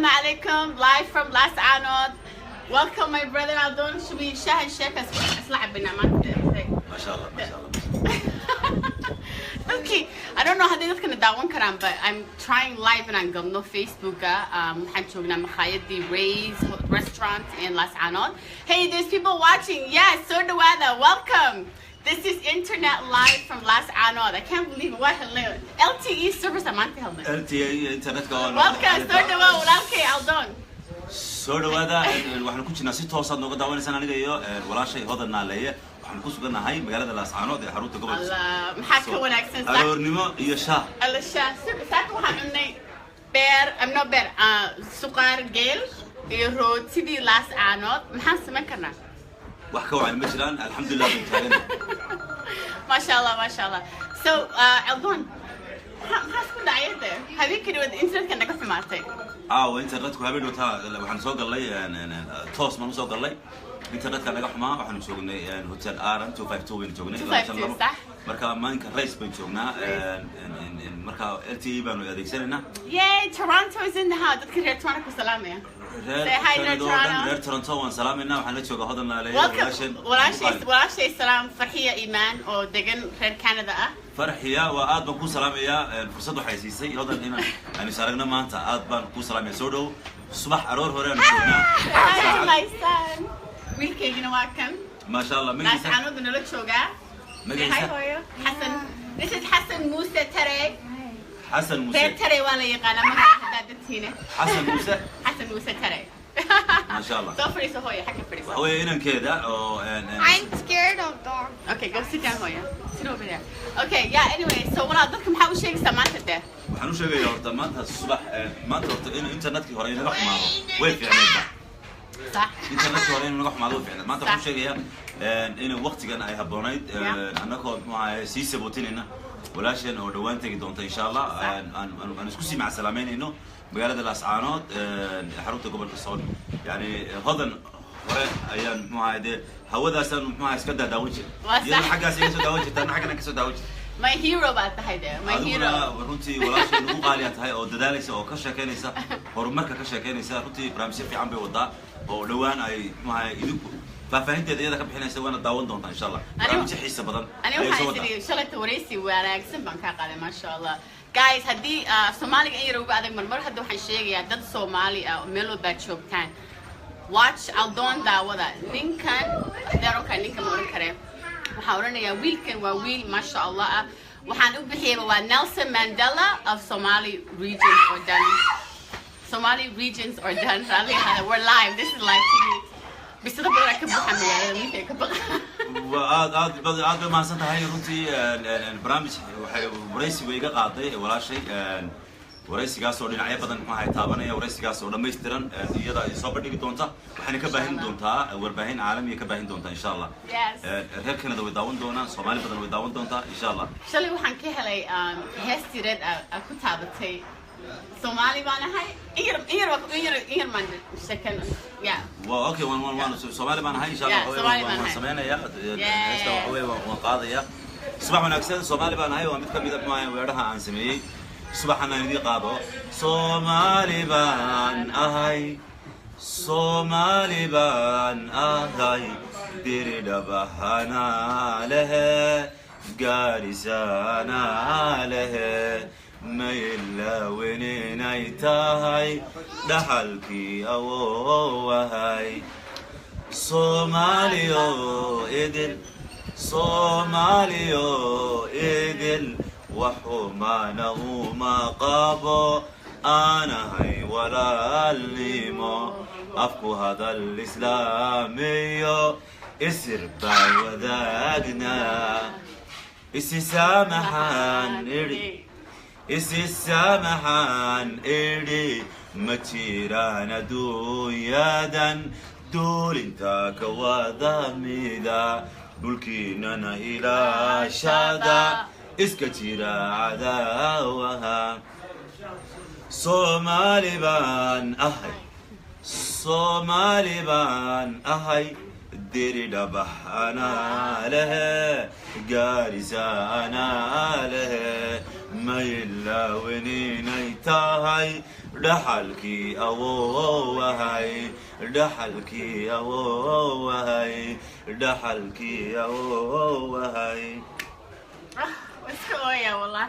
Assalamu alaikum, live from Las Anod. Welcome my brother Aldon. Should we share his share? Asla'ab binaman. MashaAllah, MashaAllah. Okay, I don't know how this can that one karam, but I'm trying live and I'm going no Facebook. Hanchogna Makhayati Ray's restaurant in Las Anod. Hey, there's people watching. Yes, so the weather. Welcome. This is internet live from Las Anod. I can't believe what hello. LTE service amante helmet. LTE internet go. Welcome. So the weather. Okay, Aldon. So the weather. waxaan ku jirnaa si toos ah nooga daawanaysan aniga iyo walaashay hodanna leeyahay. waxaan ku suganahay magaalada Las Anod ee xarunta gobolka. Allah, maxaa ka wanaagsan sax. aroornimo iyo shaah. Allah shaah. Sax waxaan cunay beer, I'm not beer. Suqaar geel iyo rooti Las Anod. Maxaan samayn karnaa? wax ka wacan ma jiraan alxamdulillah bin taagan. Mashallah. So, Aldon, maxaa isku dhacay there? Habeenkii wada internetka naga xumaatay. internetku habeen wata waxaan soo galay toos ma soo galay internetka naga xumaa waxaan joognay hotel Aran 252 weyn joognay 252 sax marka maanka race bay joognaa marka LTE baanu adeegsanaynaa. Yay, Toronto is in the house. Dadka reer Toronto ku salaamaya. Say hi to Toronto. reer Toronto waan salaamayna waxaan la joogaa hodan leeyahay walaashay salaam Farxiya Iman oo degan reer Canada ah. فرحية وآد بنكون سلامية فرصة حيسيسي هذا هنا يعني سارقنا ما أنت آد بنكون سلامية سودو صباح أرور هوري نشوفنا. Hi my son. ويلكي you know what كم؟ ما شاء الله. ناس عنود نلوك شوقة. Hi هويو. حسن. This is حسن موسى ترى. حسن موسى. ترى ولا يقانا ما هذا هنا. حسن موسى. حسن موسى ترى. ما شاء الله. So فريسة هويا حكي فريسة. هويا هنا كذا. I'm scared of dogs. Okay, go sit down هويا. Sit over there. Okay, yeah. Anyway, so ولا ضدكم حاول شيء سمعت ده. وحنو شيء يا ورد ما أنت الصبح ما أنت إنترنت كي هراين نروح معه وين يعني صح. إنترنت كي هراين نروح معه فعلا ما أنت حنو شيء يا إنه وقت كان أي هبونيد أنا كنت مع سيسي بوتيننا ولا شيء إنه دوان تيجي دونت إن شاء الله أنا سكوسي مع سلامين إنه بقالة Las Anod حروت قبل الصون يعني هذا أيام مع ده هذا أصلا مع إسكندر داوجي يلا حاجة سيسو داوجي تنا حاجة نكسو داوجي My hero بعد هيدا my hero runtii walaashay ugu qaali tahay oo dadaalaysa oo ka shaqeynaysa horumarka ka shaqeynaysa runtii barnaamijyo fiican bay wadaa oo dhawaan ay maxay idinku faafahinteeda iyada ka bixinaysa waana daawan doontaa insha Allah barnaamij xiiso badan aniga waxaan isleeyahay shalay wareysi wanaagsan baan ka qaaday ma sha Allah guys haddii Soomaaliga in yar uga adag marmar hadda waxaan sheegayaa dad Soomaali ah meel walba joogtaan watch Aldon daawada ninkan daroka ninkan oran kare waxaan oranayaa wiilkan waa wiil ma sha Allah ah waxaan u bixiyay waa Nelson Mandela of Somali regions or done Somali regions or done we're live this is live TV بس ده بقولك كبحة مياه مين كبحة وعاد ما سنت هاي runtii البرامج ورئيسي ويجا قاضي ولا شيء waraysigaas oo dhinacyo badan maxay taabanaya waraysigaas oo dhameystiran iyada ay soo bandhigi doonta waxaan ka baahin doontaa warbaahin caalami ka baahin doonta insha Allah reer Canada way daawan doonaan Soomaali badan way daawan doontaa insha Allah shalay waxaan ka helay heestireed ku taabatay Soomaali baan ahay in man second yeah waa okay one Soomaali baan ahay insha Allah waan sameynaya heesta waxa weey waan qaadaya subax wanaagsan Soomaali baan ahay waa mid kamid ah weeraha aan sameeyay subaxna idii qaado Soomaali baan ahay diridhabahana lehe gaarisana lehe mayla weninay tahay dhaxalkii awoowahay Soomaaliyo idil وحمانه ما قابو أنا هاي ولا الليمو أفكو هذا الإسلامي إسر وذاقنا إسي سامحان إري متيران دويادا دول انتاك وذاميدا دولكيننا إلى شادا إسكتيرا عداوها Somali baan ahay diridhabahana lehe gaarisana lehe mayla weninay tahay dhaxalkii awoowahay dhaxalkii awoowahay dhaxalkii awoowahay ويا والله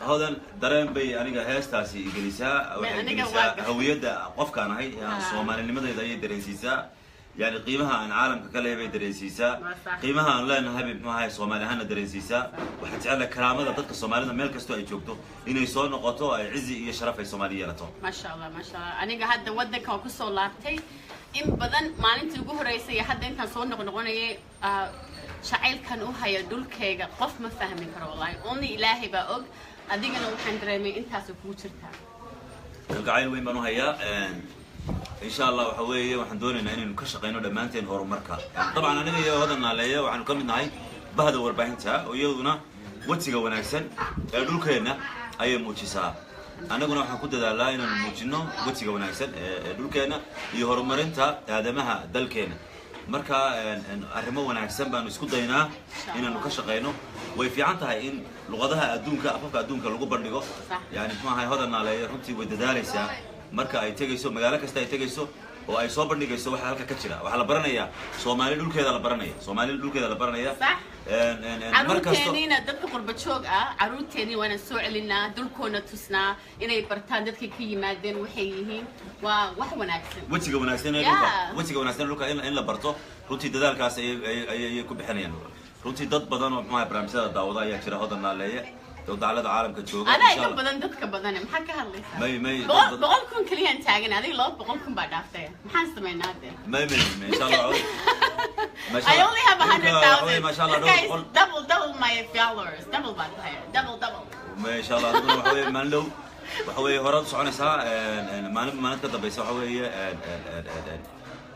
هذا درين بي أنا هاستاسي إجلسا هوية قف كان هاي الصومالي لماذا يدعي دريسيسا يعني قيمها عن عالم كله يبي دريسيسا قيمها عن لا نهبي ما هاي الصومالي هنا دريسيسا وحتى على كرامة ضد الصومالي ده ملك استوى يجوكتو إنه يصير نقطة عزي يشرف الصومالية لتو ما شاء الله ما شاء الله أنا قاعد ودك وكسر لابتي إن بدن ما أنت تقول رئيسي حد أنت صور نقول شعيل كان هاي دول كيجا قف ما فهمي كرا والله أني إلهي بأوج أديك أنا وحندرمي أنت سكوتشرتها القعيل وين بنو هيا إن شاء الله وحويه وحندون إن نكشقينه دمانتين هورو مركا طبعا أنا جاي هذا النالية وحنكمل نهاي بهذا وربعينتها ويودنا وتيجا وناكسن دول كينا أي موجسا أنا قلنا وحنكون ده لا إنه موجنو وتيجا وناكسن دول كينا يهورو مرنتا هذا مها دل كينا marka arrimo wanaagsan baan isku daynaa inaan ka shaqeyno way fiican tahay in luqadaha adduunka afafka adduunka lagu bandhigo yani maxaa hodanaleeyo runtii way dadaalaysaa marka ay tagayso magaalo kasta ay tagayso oo ay soo bandhigayso waxa halka ka jira waxa la baranayaa Soomaali dhulkeeda la baranaya caruurteena dadka qurba joog ah caruurteena waana soo celinaa dulkoona tusnaa inay bartaan dadka ka yimaadeen waxay yihiin waa wax wanaagsan wajiga wanaagsan dhulka in la barto runtii dadaalkaas ay ku bixinayaan runtii dad badan oo maxaa barnaamijyada daawada ayaa jira hodanaleeya dawladda caalamka jooga أنا إذا بدن دتك بدن محك هاللي ماي بقولكم كليان تاجن هذه لو بقولكم بعد عفتها محن سمعنا هذا ماي إن شاء الله I only have 100,000 ما شاء الله guys double my followers double بعد هاي double ما شاء الله دكتور وحوي منلو وحوي هرد سعنسا ما نتكلم بس وحوي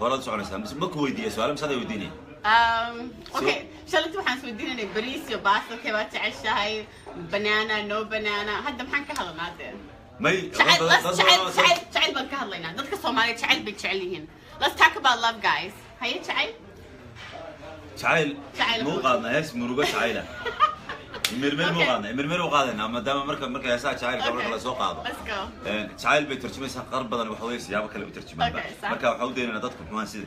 هرد سعنسا بس ما كويدي سؤال مش هذا يوديني اوكي شغلتي waxaan soo diinay bariis iyo baasto kaba jeceshahay banana no banana hadda maxaan ka hadalnaa may jacayl baan ka hadlaynaa dadka Soomaaliyeed jacayl bay jecel yihiin let's talk about love guys haye jacayl muu qaadna hees murugo jacayla مرمر وقادنا ما دام مركب يا ساعة شاعر قبل كلا سوق هذا. Let's go. شاعر بيترجم يسا قرب بدن وحوي سيابك اللي بيترجم. مركب وحودين أنا ضدكم كمان سيد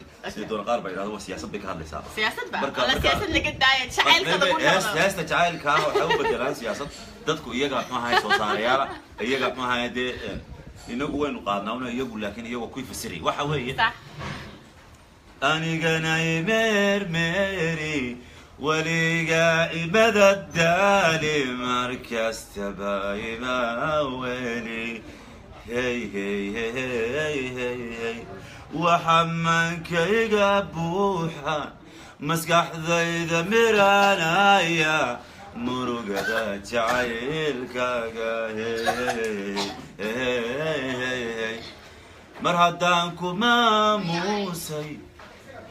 دون قارب إذا هو سياسة بك هذا لسه. سياسة بقى. ولا سياسة اللي قداية شاعر كذا كله. سياسة شاعر كاه وحوي بدلان سياسة ضدكم يجا ما هاي صوصار يلا يجا ما هاي ده إنه هو نقادنا ونا يقول لكن هو كيف السري وحوي. صح. أنا جناي مرمري ولقى إبدا الدالي مركز تباي ما ولي هي هي هي هي هي وحمنك يقبوحا مسكح ذي ذمرانا يا مرقدة جعيل كاقا هي هي مرهدانكو ما موسي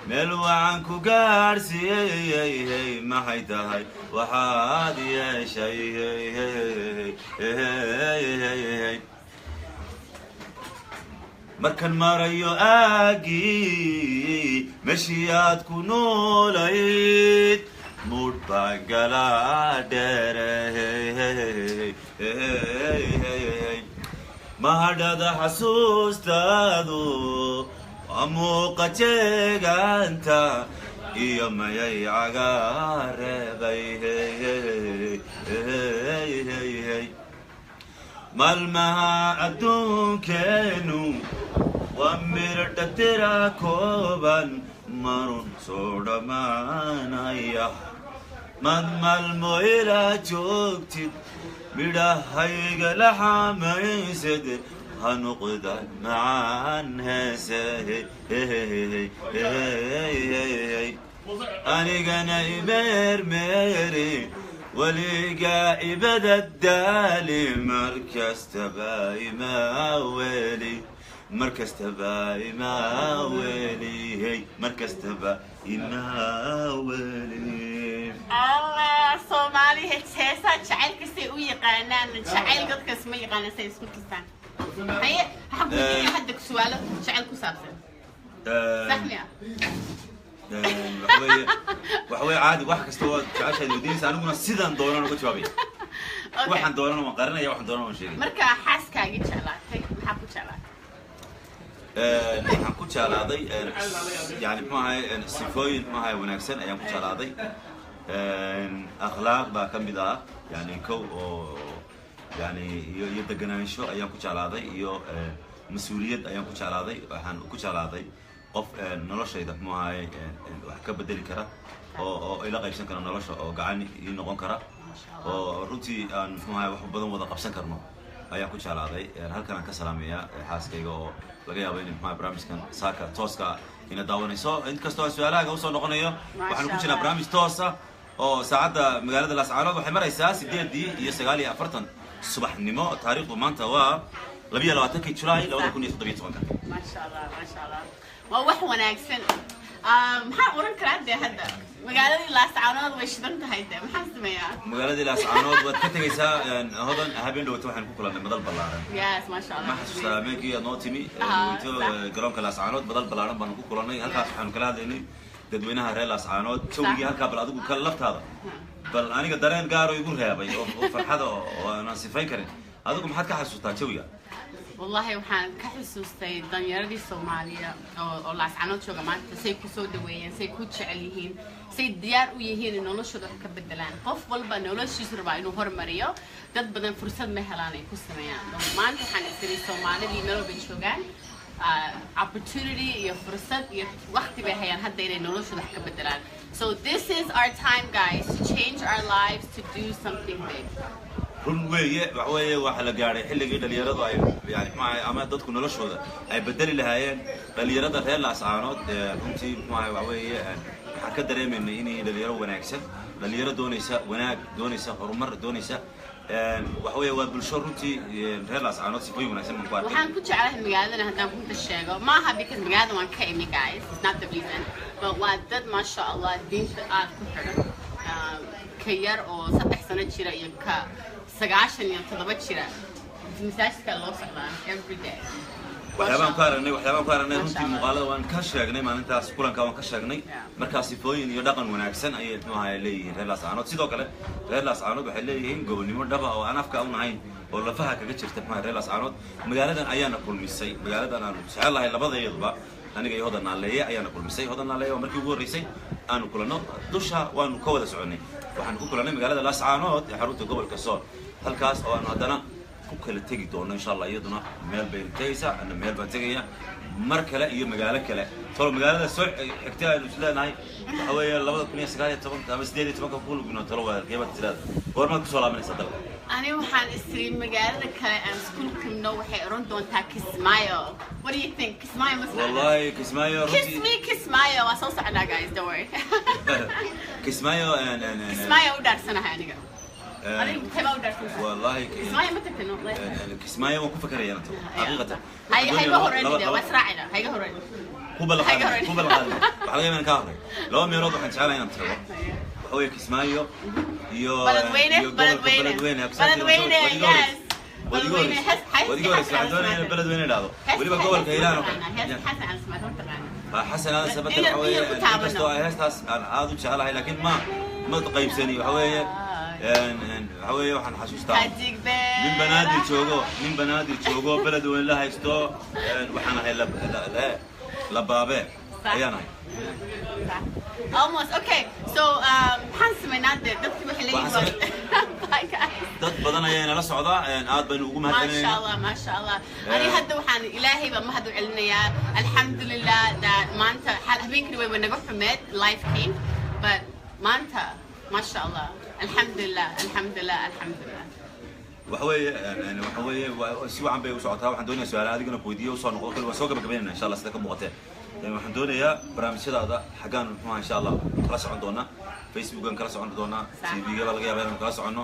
ملو عنكو قارسي ما حيتهاي وحاد يا شي مركن مريو آقي مشيات كنوليت مود باقلا دره ما هذا حسوس تادو أموقة جانتا يوم يا عقار بيه مالما أدون كنو ومرت ترى كوبان مارون صور مانايا مال مويلا جوكتي بدا هاي لحامي سد هنقدر معان هسه أنا جنا مرمري ولقى إبدا الدالي مركز تباي ما ولي مركز تباي ما ولي هي مركز تباي ما ولي الله صومالي هسه شعيل كسي ويقانان شعيل قد كسمي يقانان سيسكت كسان هي حقولي حدك سؤاله شعيل كسابسن سهلة وحوي عادي واحد كستوى تعيش هالودين سأنا قلنا سيدان دورنا نقول شبابي waxaan doonana waan qarinaya waxaan doonana waan sheegay marka xaaskaaga jeclaatay maxaa ku jeclaatay waxaan ku jeclaaday yani maahay sifooyin maahay wanaagsan ayaan ku jeclaaday akhlaaq baa ka mid ah yani kow oo yani iyo deganaansho ayaan ku jeclaaday iyo mas'uuliyad ayaan ku jeclaaday waxaan ku jeclaaday qof noloshayda maahay wax ka bedeli kara oo ila qaybsan kara nolosha oo gacan ii noqon kara oo runtii aan maahay wax badan wada qabsan karno ayaan ku jeclaaday halkan aan ka salaamayaa xaaskayga oo laga yaabo in maahay barnaamijkan saaka tooska ina daawanayso inkastoo su'aalahaaga usoo noqonayo waxaan ku jirnaa barnaamij toosa oo saacadda magaalada Laascaanood waxay maraysaa 8:49 subaxnimo taariikhdu maanta waa 22 July 2017 ما شاء الله ما شاء الله wax wanaagsan maxaa oran karaa de hadda magaaladii Laascaanood way shidan tahay de maxaa sameeyaa magaaladii Laascaanood waad ka tagaysaa hodan habeen dhawto waxaan ku kulannay madal ballaaran yes ma sha Allah ma xasuustaa habeenkii aad noo timi wayto garoonka Laascaanood madal ballaaran baan ku kulannay halkaas waxaan kala hadlaynay dadweynaha reer Laascaanood sawigii halkaa bal adigu kala laftaada bal aniga dareen gaar oo igu reebay oo farxada oo aan sifayn karin adigu maxaad ka xasuustaa jawiga والله waxaan ka xasuustay danyaradii Soomaaliya oo Laascaanood jooga maanta say ku soo dhaweeyeen say ku jecel yihiin say diyaar u yihiin in noloshooda wax ka bedelaan qof walba noloshiisa raba inuu hormariyo dad badan fursad ma helaan ay ku sameeyaan maanta waxaan isiri Soomaalidii meel walba joogaan opportunity iyo fursad iyo waqti bay hayaan hadda inay noloshooda wax ka bedelaan so this is our time guys to change our lives to do something big run weeye wax weeye waxa la gaaray xilligii dhalinyaradu ay yani maahay ama dadku noloshooda ay bedeli lahaayeen dhalinyarada reer Laascaanood runtii maahay wax weeye waxa ka dareemeynay inay dhalinyaro wanaagsan dhalinyaro doonaysa wanaag doonaysa horumar doonaysa wax weeye waa bulsho runtii reer Laascaanood si wanaagsan ma ku arkay waxaan ku jeclahay magaalada haddaan ku sheego maaha because magaalada waan ka imi guys it's not the reason but waa dad ma sha Allah diinta aad ku xiran ka yar oo 3 sano jira iyo ka 97 jira masaajidka loo socdaa every day waxyaabaan ku aragnay runtii muuqaalada waan ka sheegnay maalintaas kulanka waan ka sheegnay markaas sifooyin iyo dhaqan wanaagsan ayay maahay leeyihiin reer Laascaanood sidoo kale reer Laascaanood waxay leeyihiin gobonimo dhaba oo aan afka u nahayn oo lafaha kaga jirta maahay reer Laascaanood magaaladan ayaana kulmisay magaaladan aan jecelahay labadeeduba aniga iyo hodan naaleeye ayaana kulmisay hodan naaleeye oo markii ugu horeysay aanu kulano dusha waanu ka wada soconay waxaan ku kulanay magaalada Laascaanood ee xarunta gobolka Sool halkaas oo aan haddana ku kala tagi doono insha Allah iyaduna meel bay tagaysaa ana meel baan tagayaa mar kale iyo magaalo kale tolo magaalada soo xigtay aynu isleenahay waxa weeye 2019 ama 18 ku lugno tolo waa geebad tirada goorma ku soo laabanaysa dalka ani waxaan isri magaalada kale aan iskuul kumno waxay oran doontaa Kismaayo what do you think Kismaayo masla wallahi Kismaayo Kismaayo waa soo socdaa guys don't worry Kismaayo Kismaayo u dhaarsanahay aniga والله كسماية متى كنوا كسماية وكيف فكر يا أنت حقيقة هاي هوريني ده واسرعنا هاي هوريني كوبل غالي حلقة من كهري لو ما يرضوا حن تعالى ينام ترى هو كسمايو يو بلد وينه يس وديقول ساعدوني البلد وين هذا ولي بقول كيران حسن أنا سمعته تبعنا حسن أنا سبت الحوية كستوى هستاس هذا شغلة لكن ما تقيب سني وحوية حوية وحن حسوستا من بنادر شوقو بلد وين لا هيستو وحنا هاي لبابة أيانا almost okay so حنس من نادر دكتور محلي dad badan ayayna la socdaa aad baynu ugu mahadcelinaynaa ما شاء الله أنا هذا وحن إلهي بمهد علنيا الحمد لله that مانتا habeenkii way naga xumeed life came but maanta ما شاء الله الحمد لله وحوي si wacan bay u socotaa waxaan doonayaa su'aalaha adigana ku weydiiyo soo noqdo kale waa soo gabagabeynaa insha Allah sida ka muuqatay waxaan doonayaa barnaamijyadaada xagaan insha Allah kala socon doona Facebook kala socon doona TV-ga laga yaabaa inaan kala socono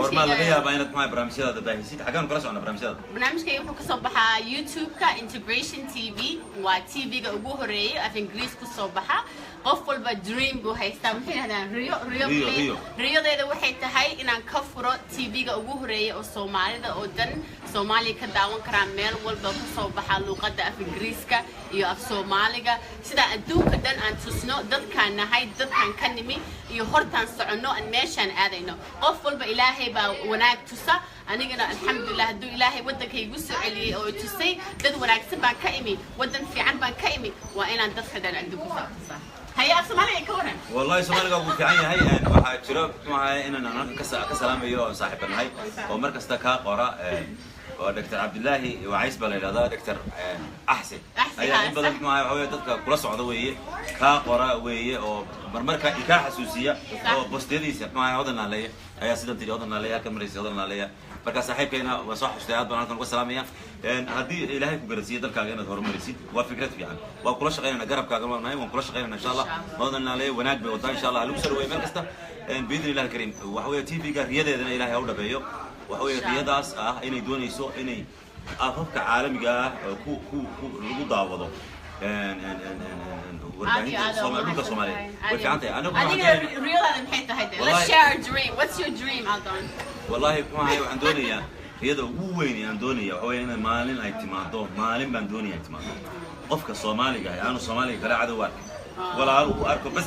warma laga yaabaa inaad barnaamijyadaada baahisid xagaan kala socona barnaamijyada barnaamijka wuxuu ka soo baxaa YouTube-ka Integration TV waa TV-ga ugu horeeyay af Ingiriis ku soo baxa qof walba dream buu haystaa maxay yiraahdaan riyodeeda waxay tahay inaan ka furo TV-ga ugu horeeyay oo Soomaalida oo dan Soomaaliya ka daawan karaan meel walba ku soo baxa luqadda af Ingiriiska iyo af Soomaaliga sida adduunka dhan aan tusno dadkaan nahay dadkaan ka nimi iyo hortaan soconno aan meeshaan aadayno qof walba ilaahay baa wanaag tusa anigana alxamdulillah hadduu ilaahay waddankaygu soo celiyey oo tusay dad wanaagsan baan ka imi waddan fiican baan ka imi waa inaan dadka dhan adduunka saartusaa هيا أصلا كورن. والله سؤالك أبو في عيني هاي واحد شرب معي إن أنا كسلام يو صاحب الهاي ومركز تكا قراء ودكتور عبد الله وعيس بلا هذا دكتور أحسن. هيا بدل معي هو تذكر كل صعدوية كا قراء وية أو مركز إكا حسوسية أو بستديس معي هذا نالية هيا سيدنا تري هذا نالية كم رئيس هذا نالية مركز صاحب كينا وصح اجتهاد بناتنا والسلامية هذه إلهي كبرسية دل كاجنا ثور مرسيد وفكرة فيها وكل شغلنا نجرب كاجنا ما هي وكل شغلنا إن شاء الله هذا نالية وناك بوطن إن شاء الله لوسر ويمركزته بإذن الله الكريم وحوي تي في رياضة إذن إلهي أولى بيو وحوي رياضة إني دوني سو إني أفكر عالم جاه كو رجوع عوضه Let's share our dream. What's your dream, Aldon? والله ما هي عندوني رياضة وين عندوني وحوي أنا مالين اعتمادهم مالين بندوني اعتمادهم قفك الصومالي جاي أنا الصومالي كلا عدو ولا أركب بس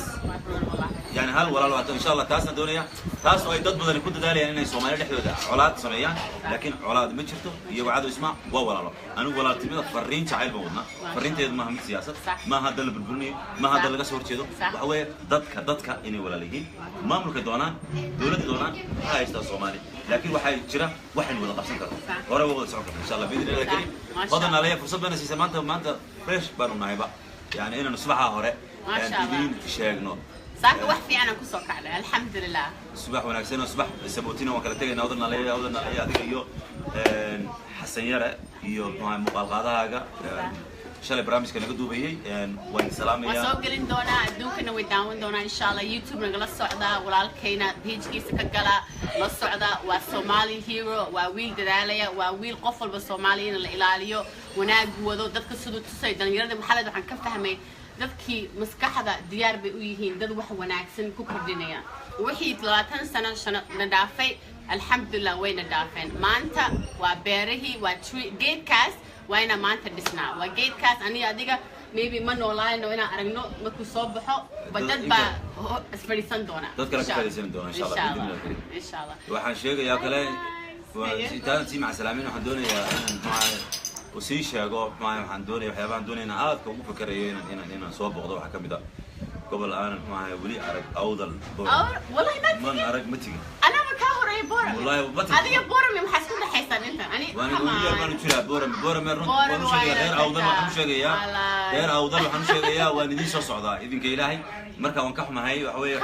يعني هل ولا لو إن شاء الله تاسنا دنيا تاس ويدد بدل كنت دالي أنا الصومالي لحد علاد سميان لكن علاد متشرته يوعدوا اسمع ولا لا أنا ولا تبي فرين شعيل بودنا فرين تيد ما هم سياسة ما هذا اللي بالبني ما هذا اللي قصور كذا وحوي ضدك إني ولا لقي ما ملك دونان دولة دونان هاي است الصومالي لكن واحد شرا واحد ولا قصن كذا ورا ولا سعر إن شاء الله بإذن الله الكريم فضلنا عليه فرصة بنا سيسا ما أنت فريش بارو نايبا يعني إنا نصبحها هراء يعني شاقنا صح واحد في أنا كسوك على الحمد لله الصباح وناكسنا الصباح سبوتينا وكالتين أوضنا عليه هذيك يو حسن يرى يو مع مقالقاتها شال برامج كنا قدو بيجي وين سلام يا وسوق قلنا دونا دوكنا ويداون دونا إن شاء الله يوتيوب نقول الصعدة ولا كينا بيج كيس كجلا الصعدة والصومالي هيرو وويل دلالية وويل قفل بالصوماليين الإلاليو وناق وذو دتك السدود تسيدنا يرد محلد وحن كفهمي dadkii maskaxda diyaar bay u yihiin dad wax wanaagsan ku kordhinaya wixii 30 sano dhaafay alxamdulillah wayna dhaafeen maanta waa beerihii waa geedkaas wayna maanta dhisnaa waa geedkaas aniga adiga maybe ma noolaayno inaan aragno markuu soo baxo badad baa isfariisan doona dad kale isfariisan doona insha Allah waxaan sheegayaa kale waa si mac salaamin waxaan doonayaa inaan وسيش يا جو معي وحندوني وحيابان دوني أنا عاد كم فكرين إن صوب وضوء حكمي قبل أنا معي ولي أرق أوضل والله من أرق متي أنا مكاهر أي بورم والله متي هذه بورم يوم حسكون حسن أنت وأنا أقول ما نشيل بورم غير أوضل وحنش جيا غير أوضل وحنش جيا وندي صعدة إذن كإلهي مركب ونكح معي وحوي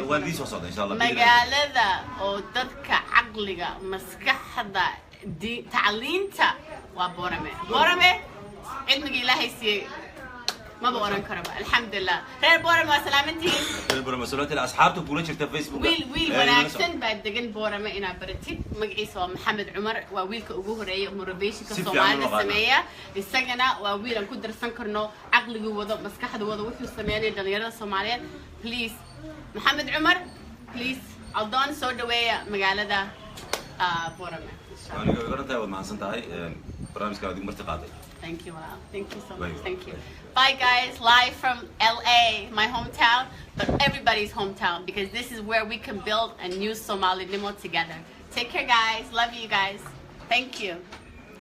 وندي صعدة إن شاء الله مجال ذا ودتك عقلك مسكحة دي تعلينتا وبورمه علمك إلهي سي ما بورن كربا الحمد لله غير بورمه وسلامتي غير بورمه سلامتي اصحابته بقولوا شفت فيسبوك ويل وناكسن بعد دقن بورمه انا برتي مقعيس محمد عمر وويلك ugu horeeyay murabeyshi ka Soomaaliya sameeya isagana waa wiil aan ku darsan karno aqliga wado maskaxda wado wuxuu sameeyay dhalinyarada Soomaaliyeed please محمد عمر please Aldon soo dhaweeya magaalada بورمه أنا قررت أول ما حسنت هاي برامج كانوا دي مرتقاتي. Thank you, wow. Thank you so much. Thank you. Bye, guys. Live from LA, my hometown, but everybody's hometown because this is where we can build a new Somali limo together. Take care, guys. Love you guys. Thank you.